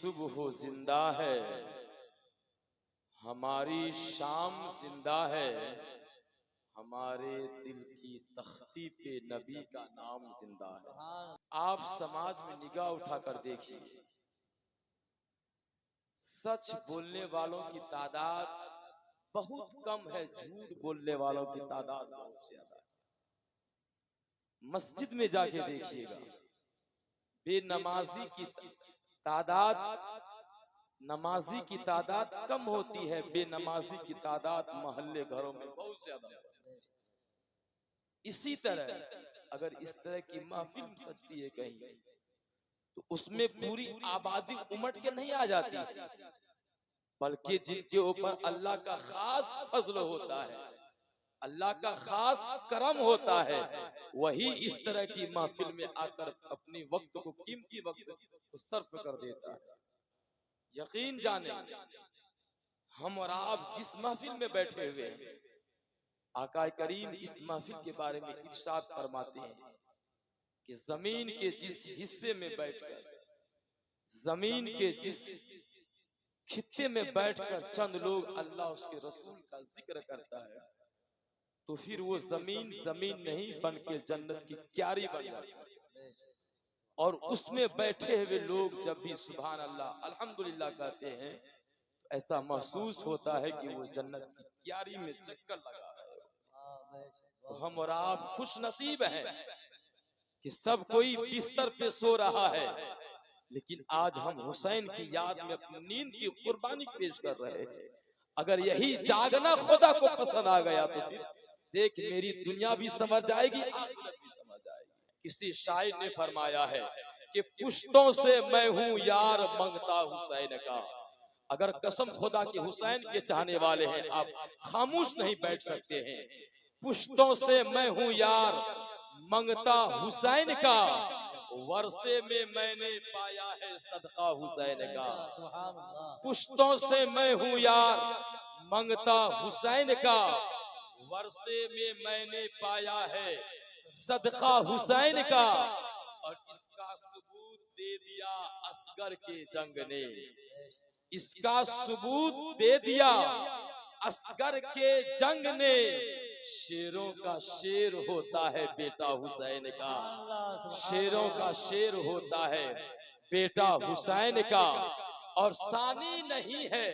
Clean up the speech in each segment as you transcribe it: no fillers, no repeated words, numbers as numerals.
सुबह जिंदा है, हमारी शाम जिंदा है, हमारे दिल की तख्ती पे नबी का नाम जिंदा है। आप समाज में निगाह उठाकर देखिए, सच बोलने वालों की तादाद बहुत कम है, झूठ बोलने वालों की तादाद बहुत ज्यादा है। मस्जिद में जाके देखिएगा, बेनमाजी की तादाद, नमाजी की तादाद कम होती है, बेनमाजी की तादाद मोहल्ले घरों में बहुत ज्यादा है। इसी तरह अगर इस तरह की महफिल सजती है कहीं, तो उसमें पूरी आबादी उमड़ के नहीं आ जाती, बल्कि जिनके ऊपर अल्लाह का खास फजल होता है, अल्लाह का खास करम होता है, वही इस तरह की महफिल में आकर अपनी वक्त को, कीमती वक्त को सर्फ कर देता है। यकीन जाने, हम और आप जिस महफिल में बैठे हुए हैं, आका करीम इस महफिल के बारे में इरशाद फरमाते हैं कि जमीन के जिस हिस्से में बैठकर, जमीन के जिस खित्ते में बैठकर चंद लोग अल्लाह उसके रसूल का जिक्र करता है, तो फिर वो जमीन जमीन नहीं बन के जन्नत की क्यारी बन जाती है। और उसमें बैठे हुए लोग जब भी सुभान अल्लाह अल्हम्दुलिल्लाह कहते हैं, तो ऐसा महसूस होता है कि वो जन्नत की क्यारी में चक्कर लगा रहे हो। तो हम और आप खुश नसीब हैं कि सब कोई बिस्तर पे सो रहा है, लेकिन आज हम हुसैन की याद में अपनी नींद की कुर्बानी पेश कर रहे हैं। अगर यही जागना खुदा को पसंद आ गया, तो फिर देख मेरी दुनिया भी समझ जाएगी, आखिरत भी समझ जाएगी। किसी शायर ने फरमाया है कि पुश्तों से मैं हूँ यार मंगता हुसैन का। अगर कसम खुदा के हुसैन के चाहने वाले हैं, आप खामोश नहीं बैठ सकते हैं। पुश्तों से मैं हूँ यार मंगता हुसैन का, वर्षे में मैंने पाया है सदका हुसैन का। पुश्तों से मैं हूँ यार मंगता हुसैन का, वर्षे में मैंने पाया है सदका हुसैन का। और इसका सबूत दे दिया असगर के जंग ने, इसका सबूत दे दिया असगर के जंग ने। शेरों का शेर होता है बेटा हुसैन का, शेरों का शेर होता है बेटा हुसैन का। और सानी नहीं है,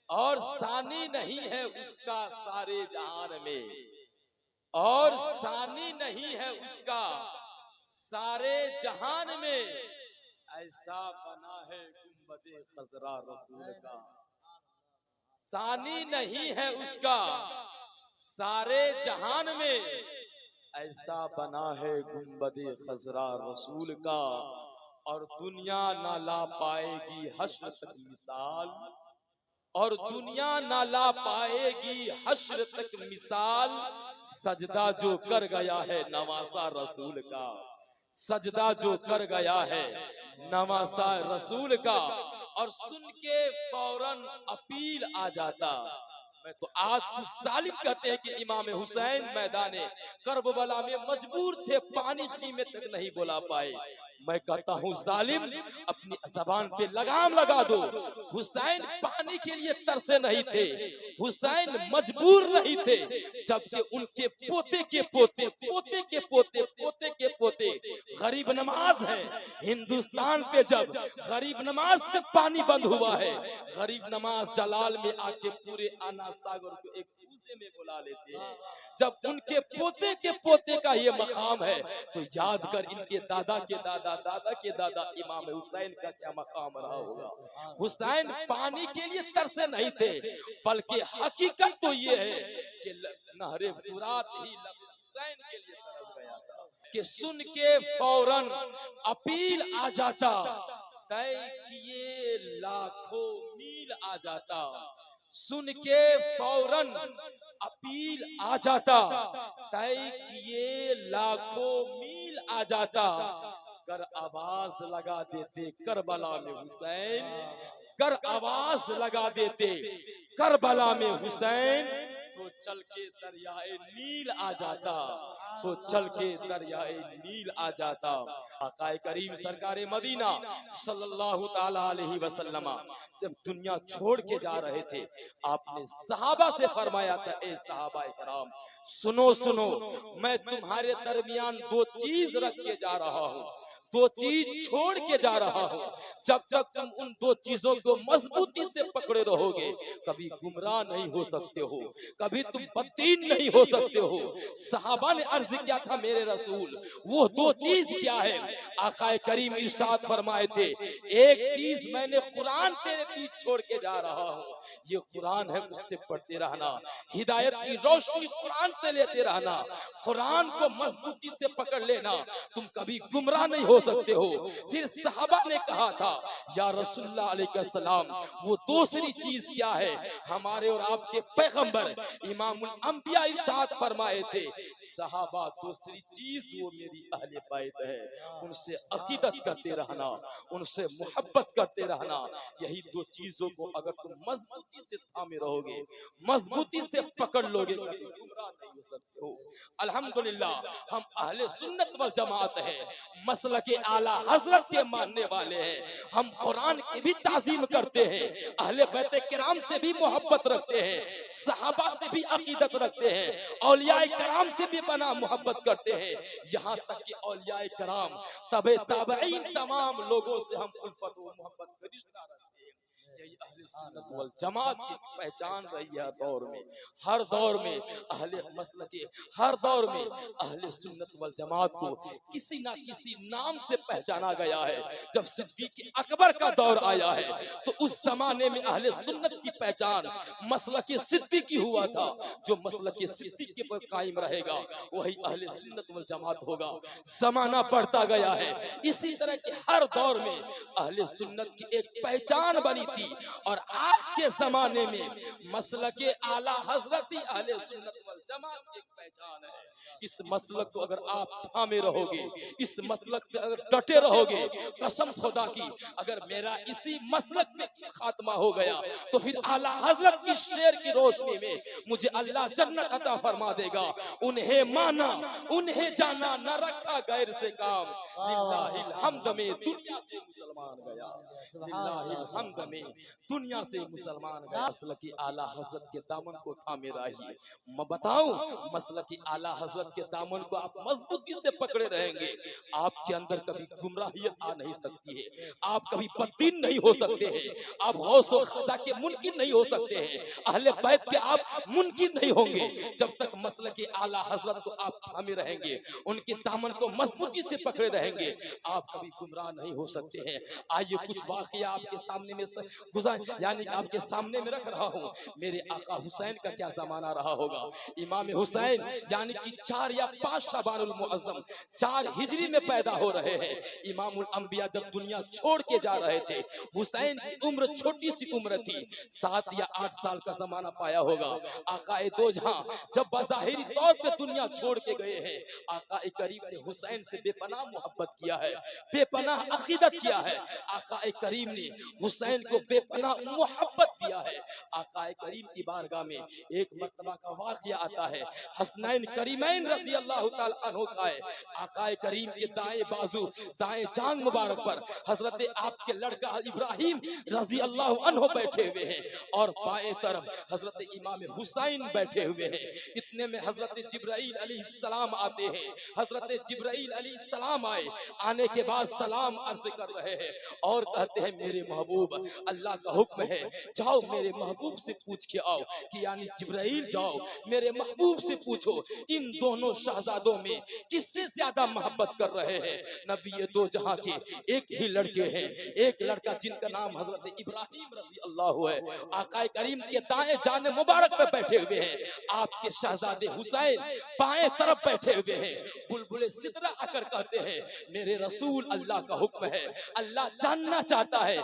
और सानी नहीं है उसका सारे जहान में, और सानी नहीं है उसका सारे जहान में। ऐसा बना है गुंबदे खजरा रसूल का, सानी नहीं है उसका सारे जहान में। ऐसा बना है गुंबदे खजरा रसूल का। और दुनिया ना ला पाएगी हश्र तक मिसाल, और दुनिया ना ला पाएगी हश्र तक मिसाल। सजदा जो कर गया है नवासा रसूल का, सजदा जो कर गया है नवासा रसूल का। और सुन के फौरन अपील आ जाता। मैं तो आज कुछ जालिम कहते हैं कि इमाम हुसैन मैदाने करबला में मजबूर थे, पानी खीमे तक नहीं बुला पाए। मैं कहता हूँ जालिम अपनी जबान पे लगाम लगा दो। हुसैन पानी के लिए तरसे नहीं थे, हुसैन मजबूर नहीं थे, जबकि उनके पोते के पोते, पोते के पोते, पोते के पोते गरीब नवाज है। हिंदुस्तान पे जब गरीब नवाज का पानी बंद हुआ है, गरीब नवाज जलाल में आके पूरे आना सागर को एक कूजे में बुला लेते हैं। जब उनके पोते के पोते का ये मकाम है, तो याद कर इनके दादा के दादा, दादा के दादा इमाम हुसैन का क्या मकाम रहा होगा। हुसैन पानी के लिए तरसे नहीं थे, बल्कि हकीकत तो ये है कि नहरे फुरात ही हुसैन के लिए तरस गया था कि सुन के फौरन अपील आ जाता, तय किए लाखों मील आ जाता। सुन के फौरन अपील आ जाता, तय किए लाखों मील आ जाता। कर आवाज लगा देते करबला में हुसैन, कर आवाज लगा देते करबला में हुसैन, तो चल के दरियाए नील आ जाता, तो चल के दरियाए नील आ जाता। आका करीम सरकारे मदीना सल्लल्लाहु ताला अलैहि वसल्लम जब दुनिया छोड़ के जा रहे थे, आपने सहाबा से फरमाया था, ए सहाबा कराम सुनो सुनो, मैं तुम्हारे दरमियान दो चीज रख के जा रहा हूँ, दो चीज छोड़ के जा रहा हूँ। जब तक तुम उन दो चीजों को मजबूती से पकड़े रहोगे, कभी गुमराह नहीं हो सकते हो, कभी तुम बददीन नहीं हो सकते हो। सहाबा ने अर्ज किया था, मेरे रसूल वो दो चीज क्या है? आका करीम इरशाद फरमाए थे, एक चीज मैंने कुरान तेरे बीच छोड़ के जा रहा हूँ, ये कुरान है, उससे पढ़ते रहना, हिदायत की रोशनी कुरान से लेते रहना, कुरान को मजबूती से पकड़ लेना, तुम कभी गुमराह नहीं हो सकते हो। फिर सहाबा ने कहा था, या रसूलुल्लाह अलैहिस्सलाम वो दूसरी चीज क्या है? हमारे और आपके पैगंबर इमामुल अंबिया इरशाद फरमाए थे, सहाबा दूसरी चीज वो मेरी अहले बैत है, उनसे अकीदत करते रहना, उनसे मोहब्बत करते रहना। यही दो चीजों को अगर तुम मजबूती से थामे रहोगे, मजबूती से पकड़ लोगे, कभी गुमराह नहीं हो सकते हो। अल्हम्दुलिल्लाह हम अहले सुन्नत वल जमात है, मसलक आला हजरत के मानने वाले हैं। हम कुरान की भी ताजीम करते हैं, अहले बैत किराम से भी मोहब्बत रखते हैं, सहाबा से भी अकीदत रखते हैं, औलिया किराम से भी बना मोहब्बत करते हैं। यहाँ तक कि औलिया किराम तबे ताबईन तमाम लोगों से हम उल्फत व मोहब्बत का रिश्ता रखते हैं। यही अहले सुन्नत वल जमात की पहचान रही है। दौर में, हर दौर में अहले मसलक के, हर दौर में अहले सुन्नत वल जमात को किसी ना किसी नाम से पहचाना गया है। जब सिद्दीक अकबर का दौर आया है, तो उस जमाने में अहले सुन्नत की पहचान मसलक सिद्दीकी हुआ था। जो मसलक सिद्दीक के पर कायम रहेगा, वही अहले सुन्नत वल जमात होगा। जमाना बढ़ता गया है, इसी तरह के हर दौर में अहले सुन्नत की एक पहचान बनी थी, और आज के जमाने में मसलक आला हजरत ही अहले सुन्नत वल जमात की एक पहचान है। इस मसलक को अगर आप थामे रहोगे, इस मसलक पे अगर डटे रहोगे, कसम खुदा की अगर मेरा इसी मसलक में खात्मा हो गया, तो फिर आला हजरत की शेर की रोशनी में मुझे अल्लाह जन्नत अता फरमा देगा। उन्हें माना, उन्हें जाना, न रखा गैर से काम, लिल्लाहिल हम्द में दुनिया से मुसलमान गया, लिल्लाहिल हम्द में दुनिया से मुसलमान गया। मसलक की आला हजरत के दामन को थामे रहिए। मैं बताऊं, मसलक की आला हजरत के दामन को आप मजबूती से पकड़े रहेंगे, आपके अंदर कभी गुमराहियत आ नहीं सकती है, आप कभी बददीन नहीं हो सकते हैं, आप गौस व ख़ज़ा के मुनकिर नहीं हो सकते हैं, अहले बैत के आप मुनकिर नहीं होंगे। जब तक मसलक की आला हजरत को आप थामे रहेंगे, उनके दामन को मजबूती से पकड़े रहेंगे, आप कभी गुमराह नहीं हो सकते हैं। आइए कुछ वाकया आपके सामने में गुज़ार, यानी कि आपके सामने में रख रहा हूँ। मेरे आका हुसैन का क्या जमाना रहा होगा। इमाम हुसैन यानी कि 4 या 5 शबानुल मुअज़्ज़म 4 हिजरी में पैदा हो रहे हैं। इमामुल अंबिया जब दुनिया छोड़ के जा रहे थे, हुसैन की उम्र छोटी सी उम्र थी, 7 या 8 साल का जमाना पाया होगा। आकाए दो जहां जब बज़ाहिरी तौर पे दुनिया छोड़ के गए हैं, आकाए करीम ने हुसैन से बेपनाह मोहब्बत किया है, बेपनाह अकीदत किया है। आकाए करीम ने हुसैन को बेपनाह मोहब्बत दिया है। आकाए करीम की बारगाह में एक मर्तबा का वाक़या आता है, हसनैन करीमैन रज़ी अल्लाह ताला अन्हु का है। आकाए करीम के दाएं बाजू, दाएं जांग मुबारक पर हजरत आपके लड़का इब्राहिम रज़ी अल्लाह अन्हु बैठे हुए हैं, और बाएं तरफ हजरत इमाम हुसैन बैठे हुए हैं। इतने में हजरत जिब्राइल अलैहिस्सलाम आते हैं। हजरत जिब्राइल अलैहिस्सलाम आए, आने के बाद सलाम अर्ज कर रहे हैं और कहते हैं, मेरे महबूब अल्लाह का हुक्म है, जाओ मेरे महबूब से पूछ के आओ, कि यानी जिब्राइल जाओ मेरे महबूब से पूछो, इन दोनों शहजादों में किससे ज्यादा मोहब्बत कर रहे हैं। नबी ये दो जहां के एक ही लड़के हैं, एक लड़का जिनका नाम हजरत इब्राहिम रज़ी अल्लाह है, आकाए करीम के दाएं जाने मुबारक पे बैठे हुए हैं, आपके शहजादे हुसैन बाएं तरफ बैठे हुए हैं। बुलबुले सिदरा आकर कहते हैं, मेरे रसूल अल्लाह का हुक्म है, अल्लाह जानना चाहता है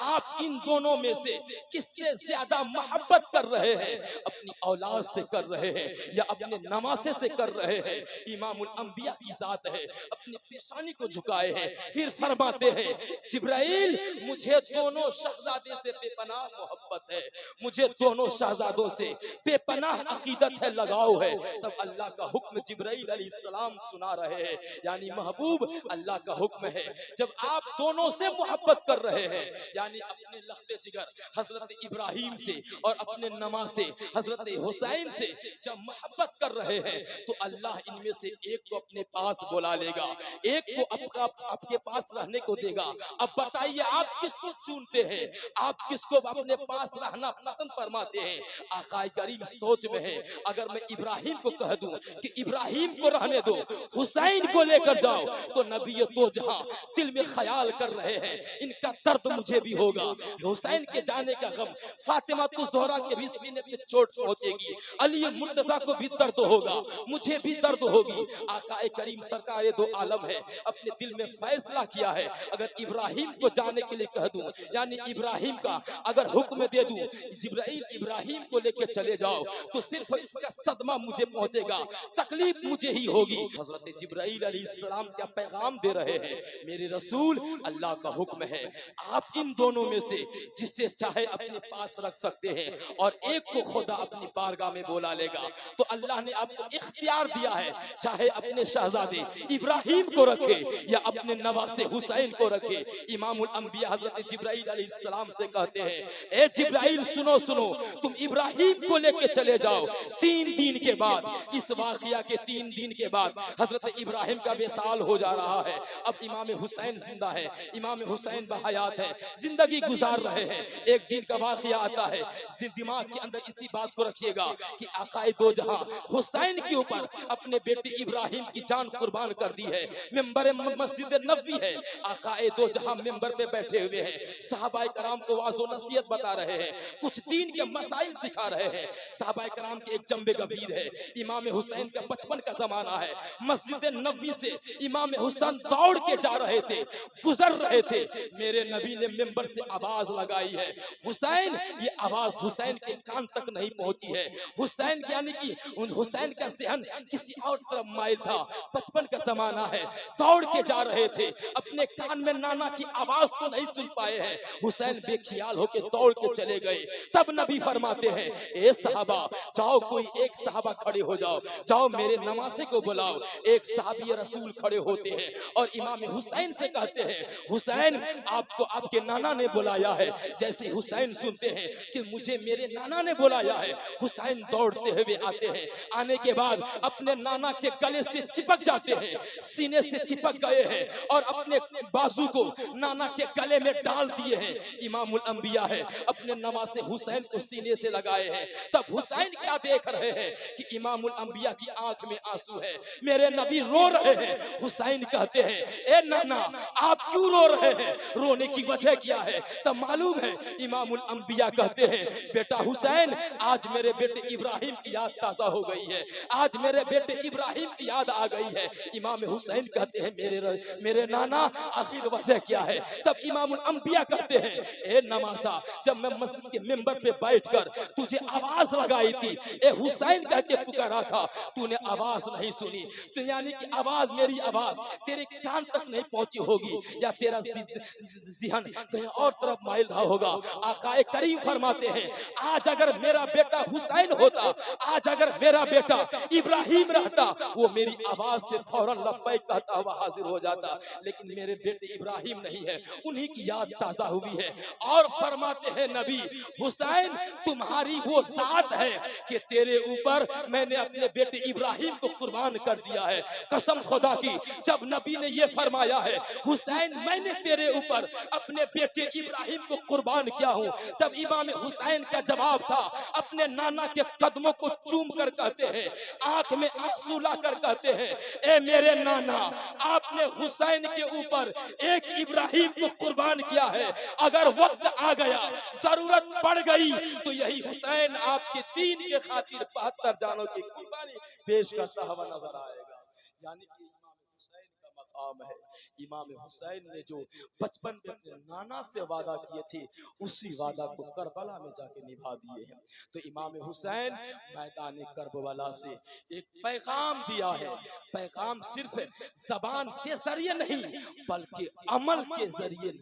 आप इन दोनों में से किस किससे ज्यादा मोहब्बत कर रहे हैं, अपनी औलाद से कर रहे हैं या अपने नवासे से कर रहे हैं। इमामुल अंबिया की जात है, अपनी पेशानी को झुकाए हैं, फिर फरमाते हैं जिब्राइल मुझे दोनों शहजादे से बेपनाह मोहब्बत है, मुझे दोनों शहजादों से बेपनाह अकीदत है, लगाव है। तब अल्लाह का हुक्म जिब्राइल अलैहिस्सलाम सुना रहे हैं, यानी महबूब अल्लाह का हुक्म है, जब आप दोनों से मोहब्बत कर रहे हैं, यानी अपने लख्ते जिगर हजरत इब्राहिम से और अपने नमा से हजरत हुसैन से जब मोहब्बत कर रहे हैं, तो अल्लाह इनमें से एक को अपने पास बुला लेगा, एक को आपके पास रहने को देगा। अब बताइए आप किसको चुनते हैं, आप किसको अपने पास रहना पसंद फरमाते हैं? आकाए करीम सोच में है, अगर मैं इब्राहिम को कह दूं कि इब्राहिम को रहने दो, हुसैन को लेकर जाओ, तो नबी तो जहां दिल में ख्याल कर रहे हैं इनका दर्द मुझे भी होगा, हुसैन के जाने का गम, फातिमा तो ज़ोहरा के भी सीने पे चोट पहुंचेगी, अली मुर्तजा को भी दर्द होगा, मुझे भी दर्द होगी। आकाए करीम सरकार दो आलम है, अपने दिल में फैसला किया है, अगर इब्राहिम को जाने के लिए कह दूं, यानी इब्राहिम का अगर हुक्म दे दूं जिब्राइल इब्राहिम को लेकर चले जाओ, तो सिर्फ इसका सदमा मुझे पहुंचेगा, तकलीफ मुझे ही होगी। हजरत जिब्राइल अलैहिस्सलाम क्या पैगाम दे रहे हैं, मेरे रसूल अल्लाह का हुक्म है, आप इन दोनों में से जिससे चाहे अपने पास रख सकते हैं, और एक को खुदा अपनी बारगाह में बुला लेगा। तो अल्लाह ने आपको इख्तियार दिया है, चाहे अपने शहजादे इब्राहिम को रखे या अपने नवासे हुसैन को रखे। इमामुल अंबिया हजरत जिब्राइल अलैहिस्सलाम से कहते हैं, ए जिब्राइल सुनो सुनो, तुम इब्राहिम को लेके चले जाओ। 3 दिन के बाद, इस वाकया के 3 दिन के बाद हजरत इब्राहिम का बेसाल हो जा रहा है, अब इमाम हुसैन जिंदा है, इमाम हुसैन बहयात है, जिंदगी गुजार रहे हैं। एक दिन का वाकया आता है, दिमाग के अंदर इसी बात को रखिएगा कि आकाए दो जहां हुसैन के ऊपर अपने बेटे इब्राहिम की जान कुर्बान कर दी है। मिंबर मस्जिद नबवी है, आकाए दो जहां मिंबर पे बैठे हुए हैं, सहाबाए कराम को वाज़ो नसीहत बता रहे हैं, कुछ दीन के मसाइल सिखा रहे हैं। सहाबाए कराम के एक जंबे गंभीर है, इमाम हुसैन का बचपन का जमाना है, मस्जिद नबवी से इमाम हुसैन दौड़ के जा रहे थे, गुजर रहे थे, मेरे नबी ने मिंबर से आवाज लगाई है, हुसैन। ये आवाज हुसैन के कान तक नहीं पहुंची है, हुसैन यानी कि उन हुसैन का ज़हन किसी और तरफ माइल था, बचपन का जमाना है, दौड़ के जा रहे थे, अपने कान में नाना की आवाज को नहीं सुन पाए हैं, हुसैन बेख्याल होके दौड़ के चले गए। तब नबी फरमाते हैं, ए सहाबा जाओ, कोई एक सहाबा खड़े हो जाओ, जाओ मेरे नवासे को बुलाओ। एक सहाबी रसूल खड़े होते हैं और इमाम हुसैन से कहते हैं, हुसैन आपको आपके नाना ने बुलाया है। जैसे हुसैन सुनते हैं कि मुझे मेरे नाना ने बुलाया है, हुसैन दौड़ते हुए आते हैं, आने के बाद अपने नाना के गले से चिपक जाते हैं, सीने से चिपक गए हैं और अपने बाजू को नाना के गले में डाल दिए हैं। इमामुल अंबिया है, अपने नवासे हुसैन को सीने से लगाए हैं। तब हुसैन क्या देख रहे हैं कि इमामुल अंबिया की आंख में आंसू है, मेरे नबी रो रहे हैं। हुसैन कहते हैं, ए नाना आप क्यों रो रहे हैं, रोने की वजह क्या है? तब मालूम है इमामुल अंबिया कहते हैं, बेटा हुसैन आज मेरे बेटे इब्राहिम की याद ताजा हो गई है, आज मेरे बेटे इब्राहिम की याद आ गई है। इमाम हुसैन कहते हैं, मेरे नाना आखिर वजह क्या है? तब इमामुल अंबिया कहते हैं, ए नमाजा जब मैं मस्जिद के मिंबर पे बैठकर तुझे आवाज लगाई थी, ए हुसैन कह के पुकारा था, तूने आवाज नहीं सुनी, तो यानी कि आवाज, मेरी आवाज तेरे कान तक नहीं पहुंची होगी, या तेरा ज़हन कहीं और तरफ माइल रहा होगा। आकाए करीम फरमाते हैं, आज अगर मेरा बेटा हुसैन होता, आज अगर मेरा बेटा इब्राहिम रहता, वो मेरी आवाज से फौरन लब्बैक कहता हुआ हाजिर हो जाता, लेकिन मेरे बेटे इब्राहिम नहीं है, उन्हीं की याद ताजा हुई है। और फरमाते हैं नबी, हुसैन तुम्हारी वो जात है कि तेरे ऊपर मैंने अपने बेटे इब्राहिम को कुर्बान कर दिया है। कसम खुदा की, जब नबी ने ये फरमाया है, हुसैन मैंने तेरे ऊपर अपने बेटे इब्राहिम को कुर्बान किया हूं, तब इमाम हुसैन का जवाब था, अपने नाना के कदमों को चूम कर कहते हैं, आंख में आंसू लाकर कहते हैं, ए मेरे नाना आपने हुसैन के ऊपर एक इब्राहिम को कुर्बान किया है, अगर वक्त आ गया, जरूरत पड़ गई, तो यही हुसैन आपके दीन के खातिर 72 जानों की कुर्बानी पेश करता हुआ नजर आएगा। यानी कि इमाम हुसैन का पैगाम है। इमाम हुसैन ने जो बचपन में अपने नाना से वादा किए थे, उसी वादा को करबला में जाके निभा दिए हैं। तो इमाम हुसैन मैदान करबला से एक पैगाम दिया है। पैगाम सिर्फ जबान के जरिए नहीं बल्कि अमल के जरिए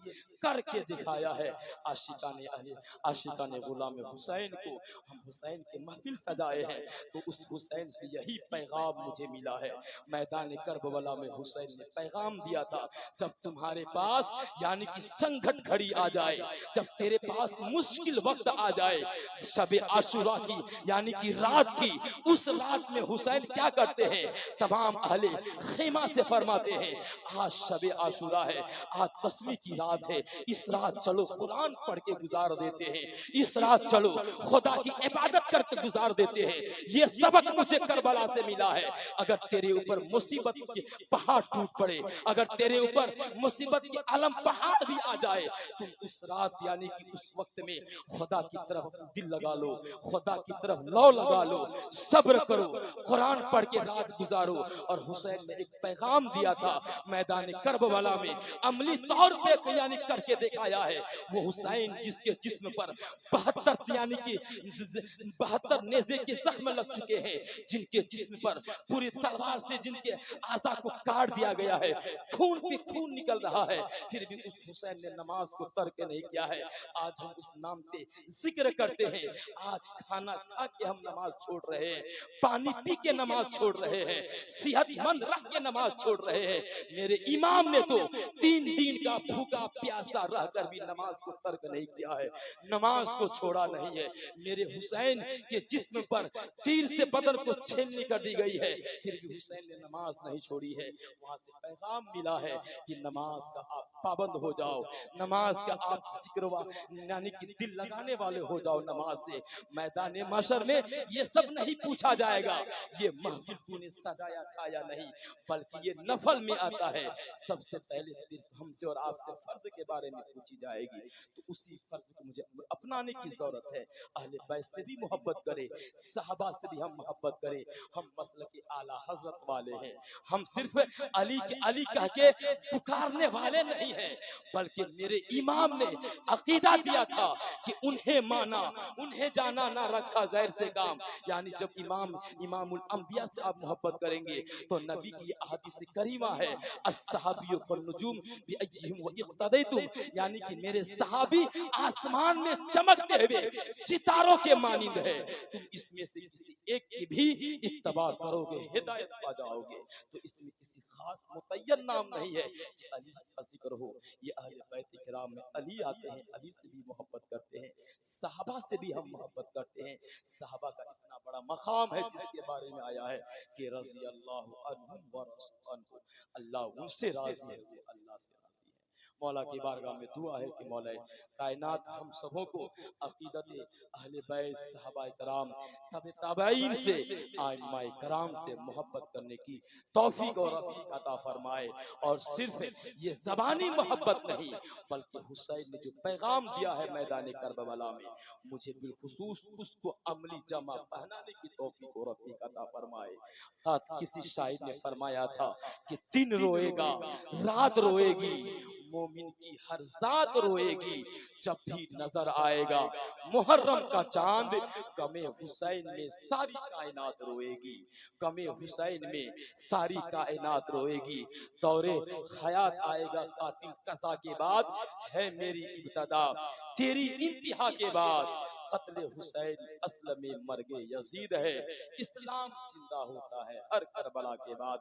करके दिखाया है। आशिका ने गुलाम हुसैन को, हम हुसैन के महफिल सजाए हैं, तो उस हुसैन से यही पैगाम मुझे मिला है। मैदान करबला में हुसैन ने पैगाम दिया था, जब तुम्हारे पास यानी कि संकट घड़ी आ जाए, जब तेरे पास मुश्किल वक्त आ जाए, शबे आशुरा की यानी कि रात थी, उस रात में हुसैन क्या करते हैं, तमाम अहले खेमा से फरमाते हैं, आज शबे आशुरा है, आज 10वीं की रात है, इस रात चलो कुरान पढ़ के गुजार देते हैं, इस रात चलो खुदा की इबादत करके गुजार देते हैं। ये सबक मुझे करबला से मिला है। अगर तेरे ऊपर मुसीबत के पहाड़ टूट पड़े, अगर तेरे ऊपर मुसीबत के आलम पहाड़ भी आ जाए, तुम उस रात यानी कि उस वक्त में खुदा की तरफ दिल लगा लो, खुदा की तरफ लौ लगा लो, सब्र करो, कुरान पढ़ के रात गुजारो। और हुसैन ने एक पैगाम दिया था मैदान करबला में, अमली तौर पे यानी करके दिखाया है। वो हुसैन जिसके जिस्म पर 72 यानी कि 72 नेज़े के जख्म लग चुके हैं, जिनके जिस्म पर पूरी तलवार से जिनके आज़ा को काट दिया गया है, खून पे खून निकल रहा है, फिर भी उस हुसैन ने नमाज को तर्क नहीं किया है। आज हम उस नाम पे जिक्र करते हैं, आज खाना खा के हम नमाज छोड़ रहे हैं, पानी पी के नमाज छोड़ रहे हैं, सेहतमंद रह के नमाज छोड़ रहे हैं। मेरे इमाम ने तो 3 दिन का भूखा प्यासा रहकर भी नमाज को तर्क नहीं किया है, नमाज को छोड़ा नहीं है। मेरे हुसैन के जिस्म पर तीर से बदन को छेलनी कर दी गई है, फिर भी हुसैन ने नमाज नहीं छोड़ी है। वहां से पैगाम मिला है कि नमाज का आप पाबंद हो जाओ, नमाज का आप जिक्रवा यानी कि दिल लगाने वाले हो जाओ नमाज से। मैदान महशर में ये सब नहीं पूछा जाएगा, ये महफिल तूने सजाया था या नहीं, बल्कि ये नफल में आता है। सबसे पहले हमसे और आपसे फर्ज के बारे में पूछी जाएगी, तो उसी फर्ज को मुझे अपनाने की जरूरत है। अहले बैत से भी मोहब्बत करें, सहाबा से भी हम मोहब्बत करें। हम मसलक के आला हजरत वाले हैं, हम सिर्फ अली के अली कह के पुकारने वाले नहीं हैं, बल्कि मेरे इमाम ने अकीदा दिया था कि उन्हें माना, उन्हें जाना, ना रखा गैर से काम। यानी जब इमामुल अंबिया से आप मोहब्बत करेंगे तो नबी की हदीस करीमा है, अस्सहाबियु कन्नुजुम बिअय्यिहिम व इक्तदैतुम, यानी कि मेरे सहाबी आसमान में चमकते हुए सितारों के मानिंद है, तुम इसमें से किसी एक की भी इत्तबा करोगे, हिदायत पा जाओगे। तो इसमें किसी खास मुतय्यन नाम नहीं है कि अली का जिक्र हो। ये अहले बैत किराम में अली आते हैं, अली से भी मोहब्बत करते हैं, सहाबा से भी हम मोहब्बत करते हैं। सहाबा का इतना बड़ा मकाम है जिसके बारे में आया है कि रज़ी अल्लाहु अन्हुम व रज़ू अन्हु, अल्लाह उनसे राजी है, वो अल्लाह से राजी है। मौला की बारगाह में दुआ है कि मौला कायनात हम सबों को अकीदत अहले बैत, सहाबाए कराम, तबे ताबईन से, आइम्माए कराम से मोहब्बत करने की तौफीक और रफीक अता फरमाए। और सिर्फ ये ज़बानी मोहब्बत नहीं, बल्कि हुसैन ने जो पैगाम दिया है मैदान करबला में, मुझे बिलखुसूस उसको अमली जमा पहनाने की तौफीक और रफीक अता फरमाए। किसी शायर ने फरमाया था कि दिन रोएगा, रात रोएगी, मोमिन की हर जात रोएगी, जब भी नजर आएगा मुहर्रम का चांद, गमे हुसैन में सारी कायनात रोएगी, गमे हुसैन में सारी कायनात रोएगी। दौरे हयात आएगा कातिल कसा के बाद, है मेरी इब्तदा तेरी इंतहा के बाद, कत्ले हुसैन असल में मर्गे यजीद है, इस्लाम जिंदा होता है हर करबला के बाद।